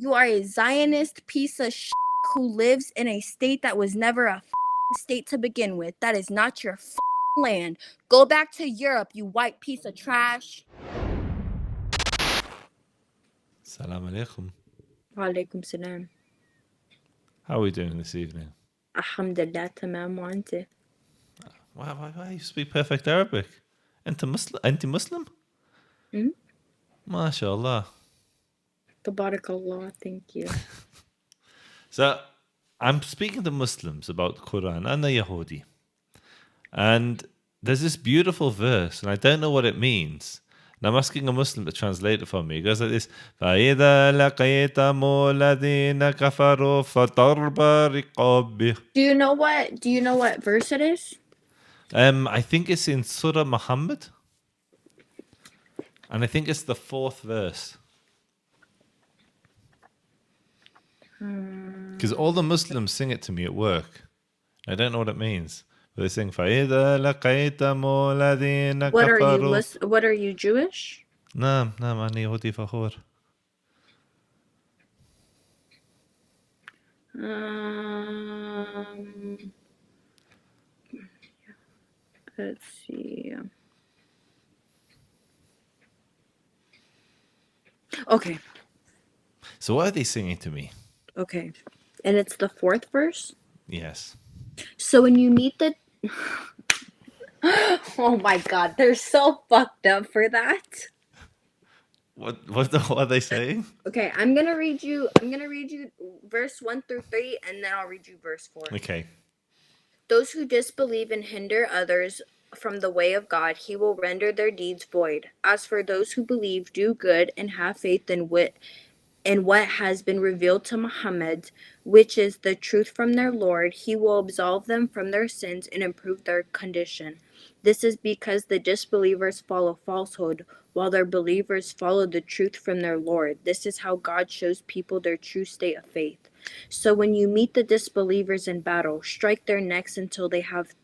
You are a Zionist piece of shit who lives in a state that was never a state to begin with. That is not your land. Go back to Europe, you white piece of trash. Salam alaikum. Wa alaikum salam. How are we doing this evening? Alhamdulillah, tamam wa anta. Why you speak perfect Arabic? Anti-Muslim? MashaAllah. Tabarakallah, thank you. So, I'm speaking to Muslims about the Quran and the Yahudi. And there's this beautiful verse, and I don't know what it means. And I'm asking a Muslim to translate it for me. It goes like this. فَإِذَا لَقَيْتَمُ الَّذِينَ كَفَرُوا فَضَرْبَ رِقَابِهِمْ. Do you know what verse it is? I think it's in Surah Muhammad. And I think it's the 4th verse. Because all the Muslims sing it to me at work. I don't know what it means. But they sing فَإِذَا لَقَيْتَمُ الَّذِينَ كَفَرُوا. What are you Jewish? نعم أنا يهودي فخور. Let's see. Okay. So what are they singing to me? Okay. And it's the 4th verse? Yes. So when you meet the... Oh my God, they're so fucked up for that. What are they saying? Okay, I'm gonna read you verse 1 through 3, and then I'll read you verse 4. Okay. Those who disbelieve and hinder others from the way of God, he will render their deeds void. As for those who believe, do good, and have faith in what has been revealed to Muhammad, which is the truth from their Lord, he will absolve them from their sins and improve their condition. This is because the disbelievers follow falsehood, while their believers follow the truth from their Lord. This is how God shows people their true state of faith. So when you meet the disbelievers in battle, strike their necks until they have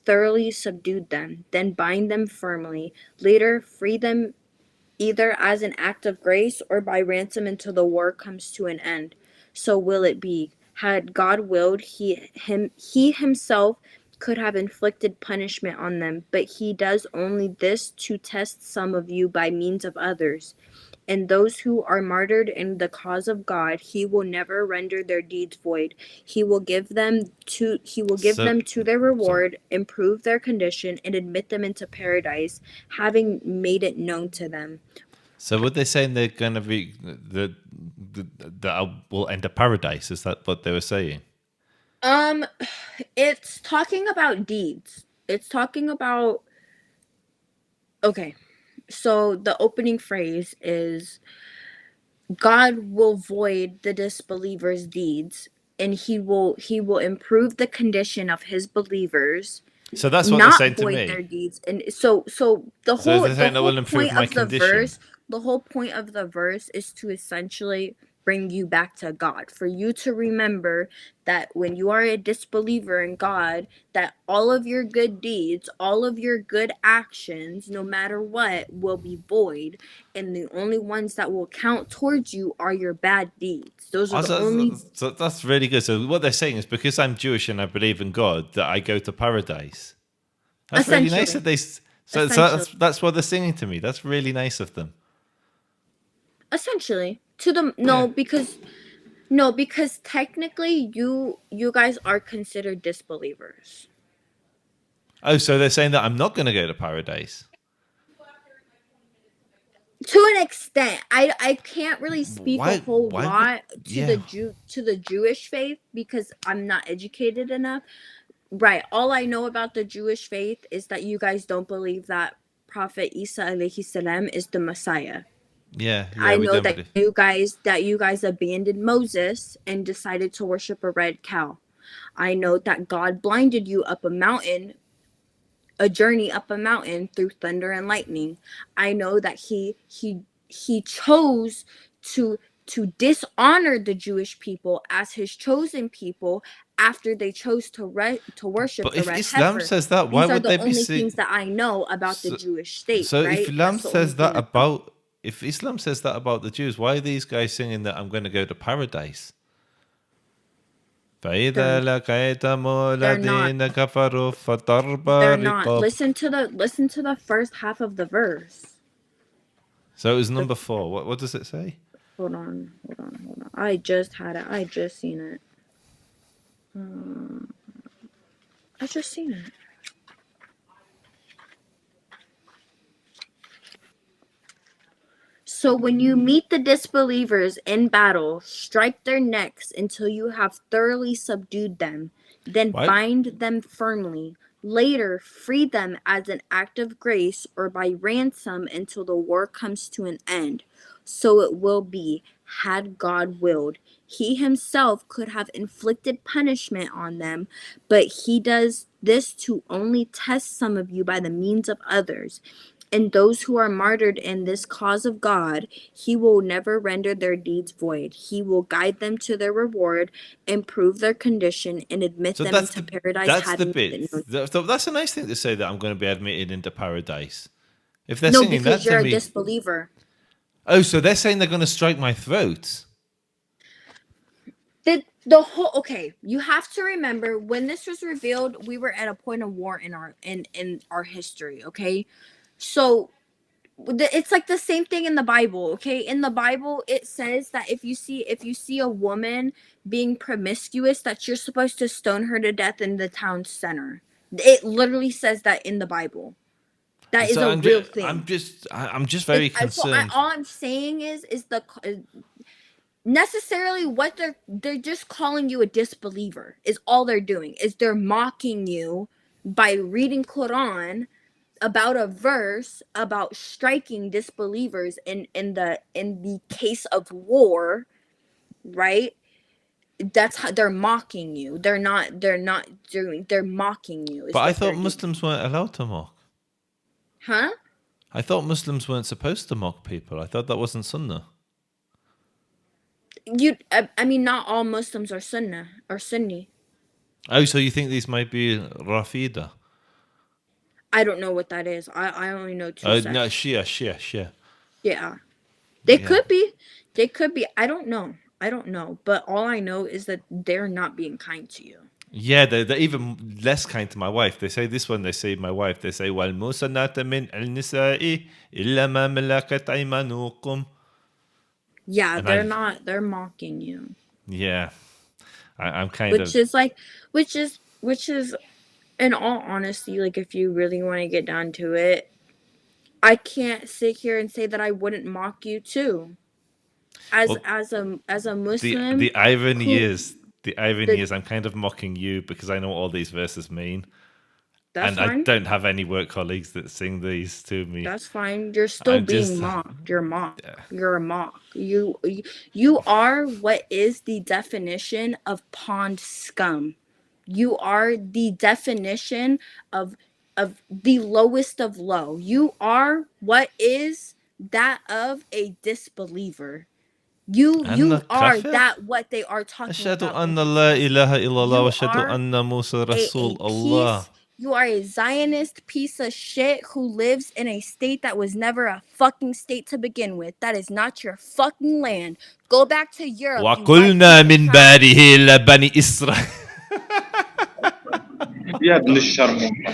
thoroughly subdued them, then bind them firmly. Later, free them either as an act of grace or by ransom until the war comes to an end. So will it be. Had God willed, he himself could have inflicted punishment on them, but he does only this to test some of you by means of others. And those who are martyred in the cause of God, he will never render their deeds void. He will give them to their reward, improve their condition, and admit them into paradise, having made it known to them. So what they're saying they're going to be that will enter paradise? Is that what they were saying? It's talking about deeds. It's talking about. Okay. So the opening phrase is God will void the disbelievers' deeds, and he will improve the condition of his believers. So that's what they're saying to me. Not void their deeds. And so the whole point of the verse is to essentially bring you back to God, for you to remember that when you are a disbeliever in God, that all of your good deeds, all of your good actions, no matter what, will be void, and the only ones that will count towards you are your bad deeds. Those are the only. So that's really good. So what they're saying is because I'm Jewish and I believe in God, that I go to paradise. That's really nice that they. So that's what they're singing to me. That's really nice of them. Essentially. Because technically you guys are considered disbelievers. Oh, so they're saying that I'm not going to go to paradise. To an extent, I can't really speak a whole lot to the Jewish faith because I'm not educated enough. Right. All I know about the Jewish faith is that you guys don't believe that Prophet Isa alayhi salam is the Messiah. Yeah, I know that you guys abandoned Moses and decided to worship a red cow. I know that God blinded you up a journey up a mountain through thunder and lightning. I know that he chose to dishonor the Jewish people as his chosen people after they chose to worship the red heifer. But if Islam says that, why would they be saying? These are the only things that I know about the Jewish state. So right? if Islam says that about if Islam says that about the Jews, why are these guys singing that I'm going to go to paradise? فإذا They're لقيتم they're not. الذين كفروا فضرب They're not. الرقاب. Listen to the first half of the verse. So it was The number 4. What does it say? hold on. I just had it. I just seen it. I just seen it. So when you meet the disbelievers in battle, strike their necks until you have thoroughly subdued them. Then What? bind them firmly. Later, free them as an act of grace or by ransom until the war comes to an end. So it will be, had God willed. He himself could have inflicted punishment on them, but he does this to only test some of you by the means of others. And those who are martyred in this cause of God, he will never render their deeds void. He will guide them to their reward, improve their condition, and admit So them into paradise. that's the bit. That's a nice thing to say, that I'm going to be admitted into paradise. If they're No, singing because that to you're a me, disbeliever. oh, so they're saying they're going to strike my throat. The whole okay, you have to remember when this was revealed, we were at a point of war in our history, okay? So it's like the same thing in the Bible, okay? In the Bible, it says that if you see a woman being promiscuous, that you're supposed to stone her to death in the town center. It literally says that in the Bible. That is So a real thing. I'm just very concerned. All I'm saying is the necessarily what they're just calling you a disbeliever is all they're doing, is they're mocking you by reading Quran about a verse about striking disbelievers in the case of war, right? That's how they're mocking you. They're mocking you is But I what they're thought doing. Muslims weren't allowed to mock. Huh? I thought Muslims weren't supposed to mock people. I thought that wasn't sunnah. I mean, not all Muslims are Sunnah or Sunni. Oh, so you think these might be Rafida? I don't know what that is. I only know two Oh, sects. no, Shia. Yeah. They Yeah. could be. They could be. I don't know. But all I know is that they're not being kind to you. Yeah, they're even less kind to my wife. They say this when they say my wife. They say, وَالْمُسَنَّةَ مِنْ النِّسَاءِ إِلَّا مَا مَلَكَتْ أَيْمَانُكُمْ. Yeah, And they're not. They're mocking you. Yeah, I'm kind Which of... is like, which is, in all honesty, like if you really want to get down to it, I can't sit here and say that I wouldn't mock you too. As a Muslim, the irony who is... The irony is I'm kind of mocking you because I know what all these verses mean. that's And I fine. don't have any work colleagues that sing these to me. That's fine. You're still I'm being just... mocked. You're mocked. Yeah. You're a mock. You are what is the definition of pond scum. You are the definition of the lowest of low. You are what is that of a disbeliever. You أنا are كافر. that what they are talking أشهد about when أن they لا say إله إلا الله you وأشهد are أن موسى رسول a الله. piece. You are a Zionist piece of shit who lives in a state that was never a fucking state to begin with. That is not your fucking land. Go back to Europe, you white piece وقلنا of من trash. بعده لبني إسرائيل. يا ابن الشرموطة